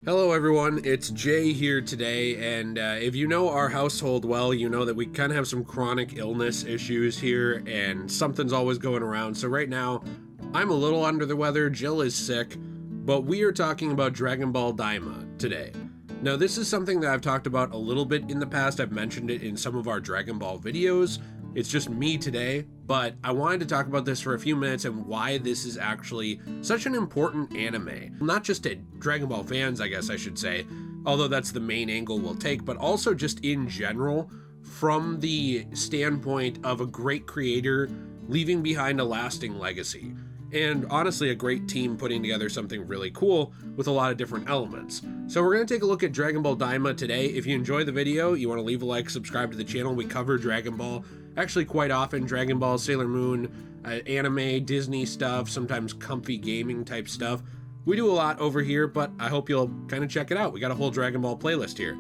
Hello everyone, it's Jay here today, and if you know our household well, you know that we kind of have some chronic illness issues here, and something's always going around. So right now, I'm a little under the weather, Jill is sick, but we are talking about Dragon Ball Daima today. Now this is something that I've talked about a little bit in the past. I've mentioned it in some of our Dragon Ball videos. It's just me today, but I wanted to talk about this for a few minutes and why this is actually such an important anime. Not just to Dragon Ball fans, I guess I should say, although that's the main angle we'll take, but also just in general, from the standpoint of a great creator leaving behind a lasting legacy. And honestly, a great team putting together something really cool with a lot of different elements. So we're going to take a look at Dragon Ball Daima today. If you enjoy the video, you want to leave a like, subscribe to the channel. We cover Dragon Ball actually quite often. Dragon Ball, Sailor Moon, anime, Disney stuff, sometimes comfy gaming type stuff. We do a lot over here, but I hope you'll kind of check it out. We got a whole Dragon Ball playlist here.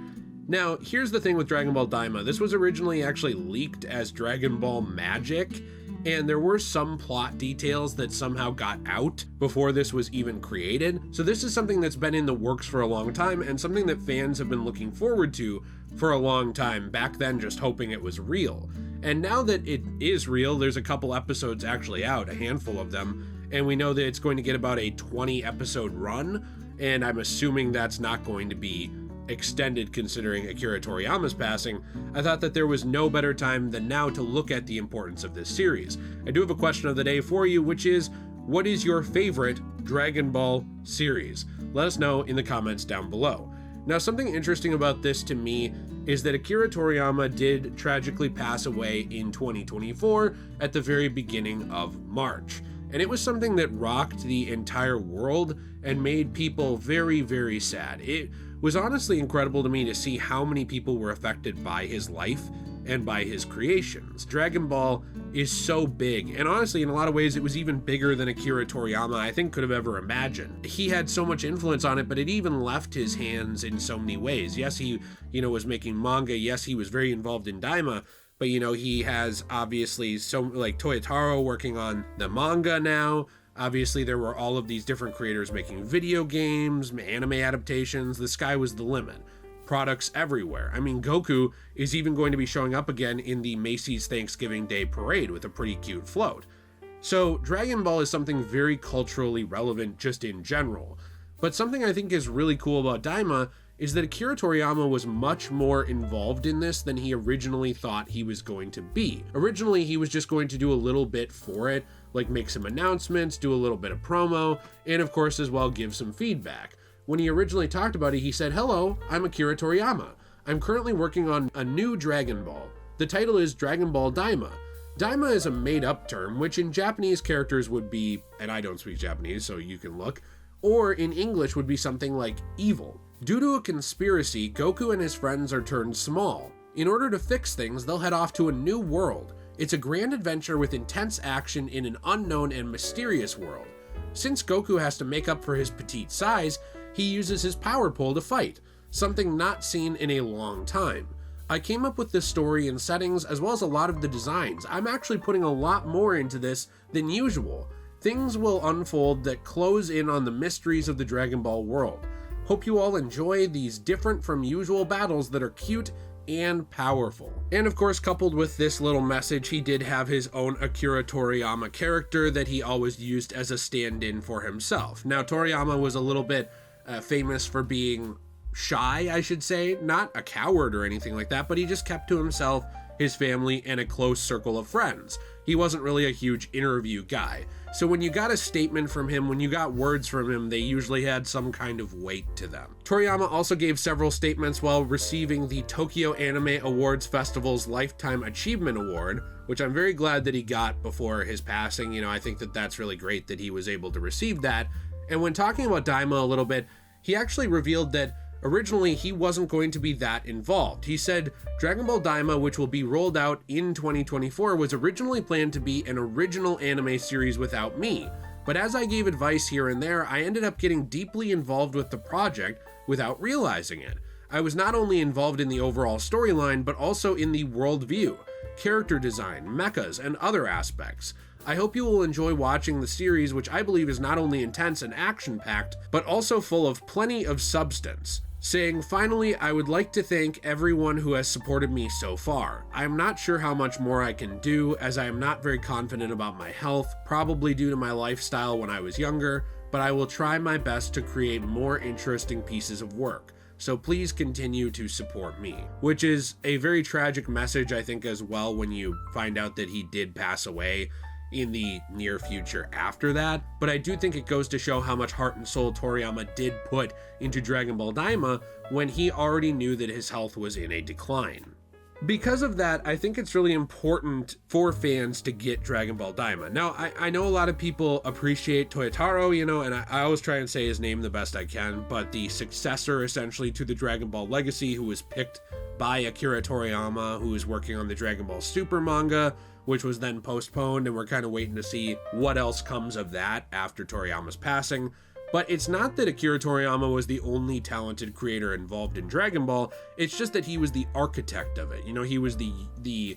Now, here's the thing with Dragon Ball Daima. This was originally actually leaked as Dragon Ball Magic, and there were some plot details that somehow got out before this was even created. So this is something that's been in the works for a long time and something that fans have been looking forward to for a long time, back then just hoping it was real. And now that it is real, there's a couple episodes actually out, a handful of them, and we know that it's going to get about a 20 episode run, and I'm assuming that's not going to be extended considering Akira Toriyama's passing. I thought that there was no better time than now to look at the importance of this series. I do have a question of the day for you, which is, what is your favorite Dragon Ball series? Let us know in the comments down below. Now, something interesting about this to me is that Akira Toriyama did tragically pass away in 2024 at the very beginning of March. And it was something that rocked the entire world and made people very, very sad. It was honestly incredible to me to see how many people were affected by his life and by his creations. Dragon Ball is so big, and honestly, in a lot of ways, it was even bigger than Akira Toriyama, I think, could have ever imagined. He had so much influence on it, but it even left his hands in so many ways. Yes, he, was making manga. Yes, he was very involved in Daima, but, he has obviously like Toyotaro working on the manga now. Obviously, there were all of these different creators making video games, anime adaptations. The sky was the limit. Products everywhere. I mean, Goku is even going to be showing up again in the Macy's Thanksgiving Day Parade with a pretty cute float. So Dragon Ball is something very culturally relevant just in general. But something I think is really cool about Daima is that Akira Toriyama was much more involved in this than he originally thought he was going to be. Originally, he was just going to do a little bit for it, like make some announcements, do a little bit of promo, and of course as well give some feedback. When he originally talked about it, he said, "Hello, I'm Akira Toriyama. I'm currently working on a new Dragon Ball. The title is Dragon Ball Daima." Daima is a made-up term, which in Japanese characters would be, and I don't speak Japanese, so you can look, or in English would be something like evil. Due to a conspiracy, Goku and his friends are turned small. In order to fix things, they'll head off to a new world. It's a grand adventure with intense action in an unknown and mysterious world. Since Goku has to make up for his petite size, he uses his power pole to fight, something not seen in a long time. I came up with this story and settings as well as a lot of the designs. I'm actually putting a lot more into this than usual. Things will unfold that close in on the mysteries of the Dragon Ball world. Hope you all enjoy these different from usual battles that are cute and powerful. And of course, coupled with this little message, he did have his own Akira Toriyama character that he always used as a stand-in for himself. Now, Toriyama was a little bit famous for being shy, I should say, not a coward or anything like that, but he just kept to himself, his family, and a close circle of friends. He wasn't really a huge interview guy. So when you got a statement from him, when you got words from him, they usually had some kind of weight to them. Toriyama also gave several statements while receiving the Tokyo Anime Awards Festival's Lifetime Achievement Award, which I'm very glad that he got before his passing. I think that that's really great that he was able to receive that. And when talking about Daima a little bit, he actually revealed that originally he wasn't going to be that involved. He said, Dragon Ball Daima, which will be rolled out in 2024, was originally planned to be an original anime series without me. But as I gave advice here and there, I ended up getting deeply involved with the project without realizing it. I was not only involved in the overall storyline, but also in the worldview, character design, mechas, and other aspects. I hope you will enjoy watching the series, which I believe is not only intense and action-packed, but also full of plenty of substance. Saying, finally, I would like to thank everyone who has supported me so far. I am not sure how much more I can do, as I am not very confident about my health, probably due to my lifestyle when I was younger, but I will try my best to create more interesting pieces of work. So please continue to support me. Which is a very tragic message, I think, as well, when you find out that he did pass away in the near future after that. But I do think it goes to show how much heart and soul Toriyama did put into Dragon Ball Daima when he already knew that his health was in a decline. Because of that, I think it's really important for fans to get Dragon Ball Daima. Now, I know a lot of people appreciate Toyotaro, and I always try and say his name the best I can, but the successor essentially to the Dragon Ball legacy, who was picked by Akira Toriyama, who is working on the Dragon Ball Super manga, which was then postponed, and we're kind of waiting to see what else comes of that after Toriyama's passing. But it's not that Akira Toriyama was the only talented creator involved in Dragon Ball, it's just that he was the architect of it. He was the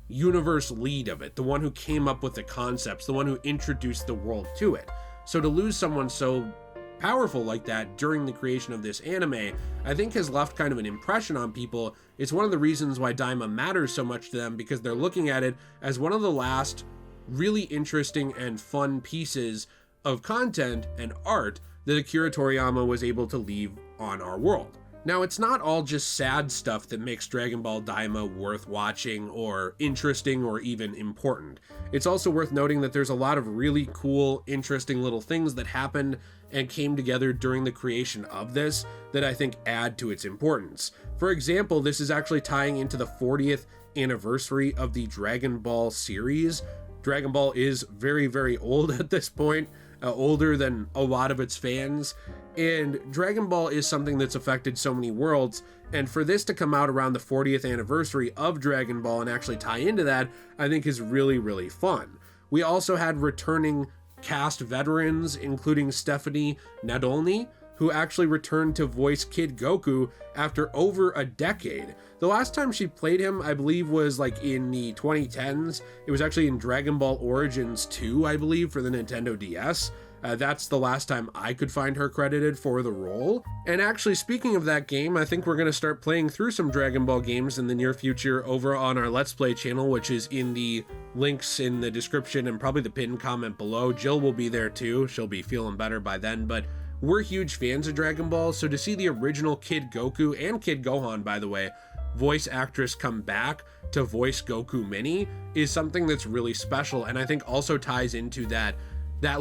universe lead of it, the one who came up with the concepts, the one who introduced the world to it. So to lose someone so powerful like that during the creation of this anime, I think has left kind of an impression on people. It's one of the reasons why Daima matters so much to them, because they're looking at it as one of the last really interesting and fun pieces of content and art that Akira Toriyama was able to leave on our world. Now, it's not all just sad stuff that makes Dragon Ball Daima worth watching or interesting or even important. It's also worth noting that there's a lot of really cool, interesting little things that happened and came together during the creation of this that I think add to its importance. For example, this is actually tying into the 40th anniversary of the Dragon Ball series. Dragon Ball is very, very old at this point, older than a lot of its fans, and Dragon Ball is something that's affected so many worlds, and for this to come out around the 40th anniversary of Dragon Ball and actually tie into that, I think is really, really fun. We also had returning cast veterans, including Stephanie Nadolny, who actually returned to voice Kid Goku after over a decade. The last time she played him, I believe, was like in the 2010s. It was actually in Dragon Ball Origins 2, I believe, for the Nintendo DS. That's the last time I could find her credited for the role. And actually, speaking of that game, I think we're going to start playing through some Dragon Ball games in the near future over on our Let's Play channel, which is in the links in the description and probably the pinned comment below. Jill will be there too. She'll be feeling better by then, but we're huge fans of Dragon Ball, so to see the original Kid Goku and Kid Gohan, by the way, voice actress come back to voice Goku Mini is something that's really special, and I think also ties into that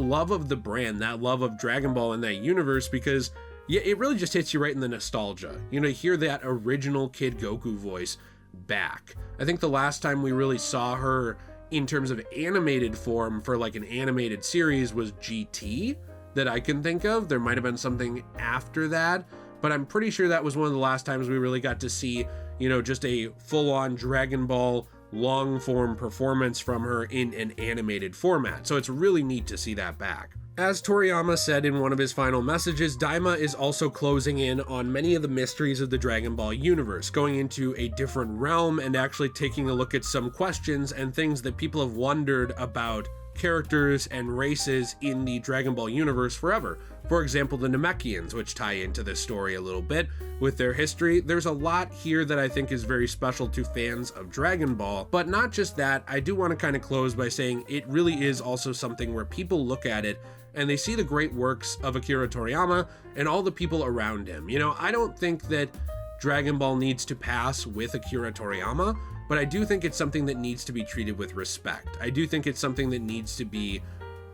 love of the brand, that love of Dragon Ball and that universe, because yeah, it really just hits you right in the nostalgia. Hear that original Kid Goku voice back. I think the last time we really saw her in terms of animated form for like an animated series was GT, that I can think of. There might have been something after that, but I'm pretty sure that was one of the last times we really got to see, just a full-on Dragon Ball long-form performance from her in an animated format. So it's really neat to see that back. As Toriyama said in one of his final messages, Daima is also closing in on many of the mysteries of the Dragon Ball universe, going into a different realm and actually taking a look at some questions and things that people have wondered about characters and races in the Dragon Ball universe forever. For example, the Namekians, which tie into this story a little bit with their history. There's a lot here that I think is very special to fans of Dragon Ball, but not just that. I do want to kind of close by saying it really is also something where people look at it and they see the great works of Akira Toriyama and all the people around him. I don't think that Dragon Ball needs to pass with Akira Toriyama, but I do think it's something that needs to be treated with respect. I do think it's something that needs to be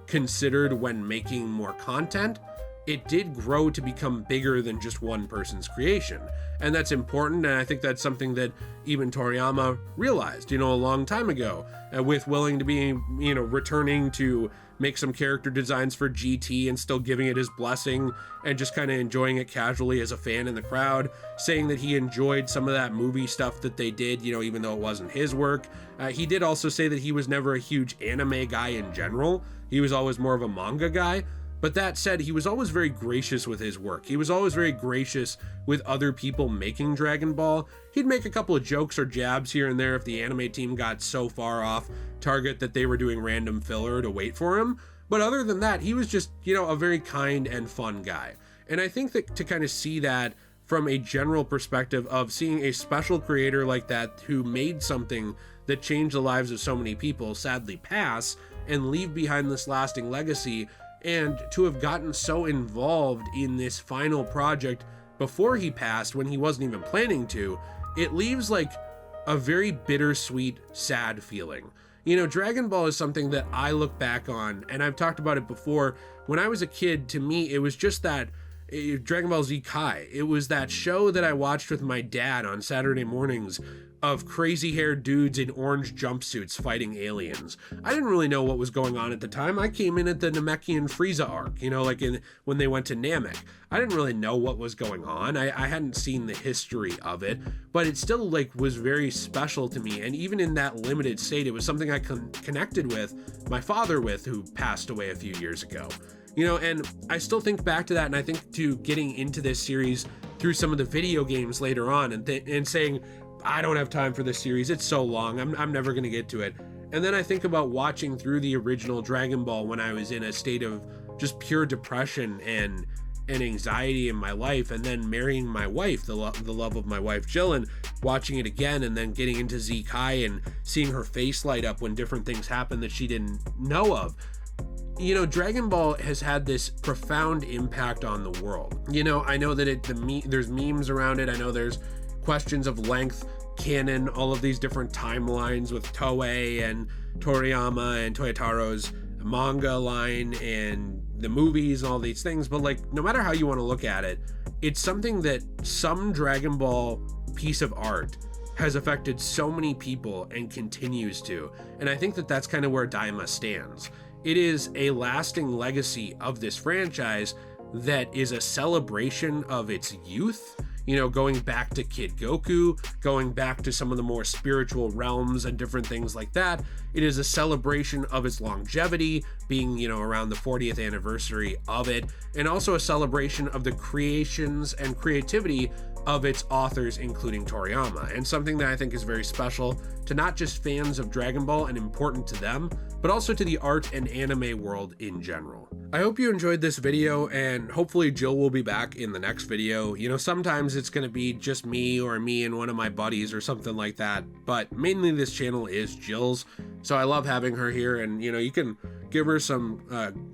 considered when making more content. It did grow to become bigger than just one person's creation, and that's important, and I think that's something that even Toriyama realized, a long time ago, with willing to be, returning to make some character designs for GT and still giving it his blessing and just kind of enjoying it casually as a fan in the crowd, saying that he enjoyed some of that movie stuff that they did, even though it wasn't his work. He did also say that he was never a huge anime guy in general. He was always more of a manga guy. But that said, he was always very gracious with his work. He was always very gracious with other people making Dragon Ball. He'd make a couple of jokes or jabs here and there if the anime team got so far off target that they were doing random filler to wait for him. But other than that, he was just, a very kind and fun guy. And I think that to kind of see that from a general perspective of seeing a special creator like that who made something that changed the lives of so many people sadly pass and leave behind this lasting legacy, and to have gotten so involved in this final project before he passed when he wasn't even planning to, it leaves like a very bittersweet, sad feeling. Dragon Ball is something that I look back on, and I've talked about it before. When I was a kid, to me, it was just that Dragon Ball Z Kai. It was that show that I watched with my dad on Saturday mornings of crazy-haired dudes in orange jumpsuits fighting aliens. I didn't really know what was going on at the time. I came in at the Namekian Frieza arc, when they went to Namek. I didn't really know what was going on. I hadn't seen the history of it, but it still was very special to me. And even in that limited state, it was something I connected with my father with, who passed away a few years ago. And I still think back to that, and I think to getting into this series through some of the video games later on and saying, I don't have time for this series, it's so long, I'm never going to get to it. And then I think about watching through the original Dragon Ball when I was in a state of just pure depression and anxiety in my life, and then marrying my wife, the love of my wife Jill, and watching it again, and then getting into Z Kai and seeing her face light up when different things happen that she didn't know of. Dragon Ball has had this profound impact on the world. I know that there's memes around it. I know there's questions of length, canon, all of these different timelines with Toei and Toriyama and Toyotaro's manga line and the movies and all these things. But no matter how you want to look at it, it's something that some Dragon Ball piece of art has affected so many people and continues to. And I think that that's kind of where Daima stands. It is a lasting legacy of this franchise that is a celebration of its youth, going back to Kid Goku, going back to some of the more spiritual realms and different things like that. It is a celebration of its longevity, being, around the 40th anniversary of it, and also a celebration of the creations and creativity of its authors, including Toriyama, and something that I think is very special to not just fans of Dragon Ball and important to them, but also to the art and anime world in general. I hope you enjoyed this video, and hopefully Jill will be back in the next video. Sometimes it's going to be just me or me and one of my buddies or something like that, but mainly this channel is Jill's, so I love having her here, and you can give her some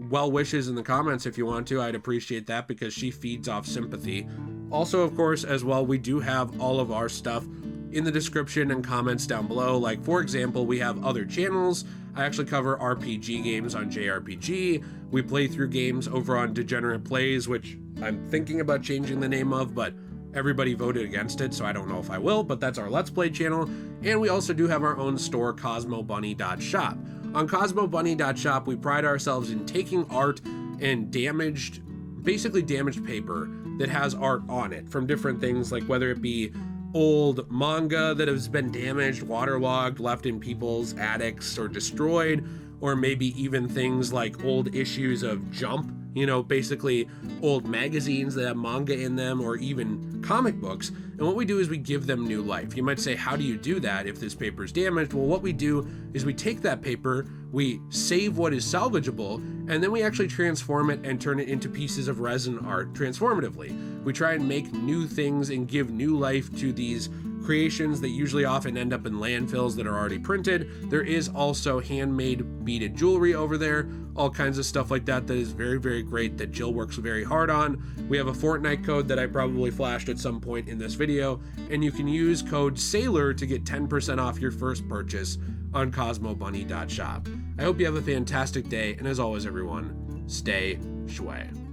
well wishes in the comments if you want to. I'd appreciate that because she feeds off sympathy. Also, of course, as well, we do have all of our stuff in the description and comments down below. Like, for example, we have other channels. I actually cover RPG games on JayRPG. We play through games over on Degenerate Plays, which I'm thinking about changing the name of, but everybody voted against it, so I don't know if I will, but that's our Let's Play channel. And we also do have our own store, CosmoBunny.shop. On CosmoBunny.shop, we pride ourselves in taking art and basically damaged paper that has art on it from different things, like whether it be old manga that has been damaged, waterlogged, left in people's attics or destroyed, or maybe even things like old issues of Jump, basically old magazines that have manga in them, or even comic books. And what we do is we give them new life. You might say, how do you do that if this paper is damaged? Well, what we do is we take that paper, we save what is salvageable, and then we actually transform it and turn it into pieces of resin art transformatively. We try and make new things and give new life to these creations that usually often end up in landfills that are already printed. There is also handmade beaded jewelry over there, all kinds of stuff like that is very, very great that Jill works very hard on. We have a Fortnite code that I probably flashed at some point in this video, and you can use code SAILOR to get 10% off your first purchase on CosmoBunny.shop. I hope you have a fantastic day, and as always, everyone, stay shui.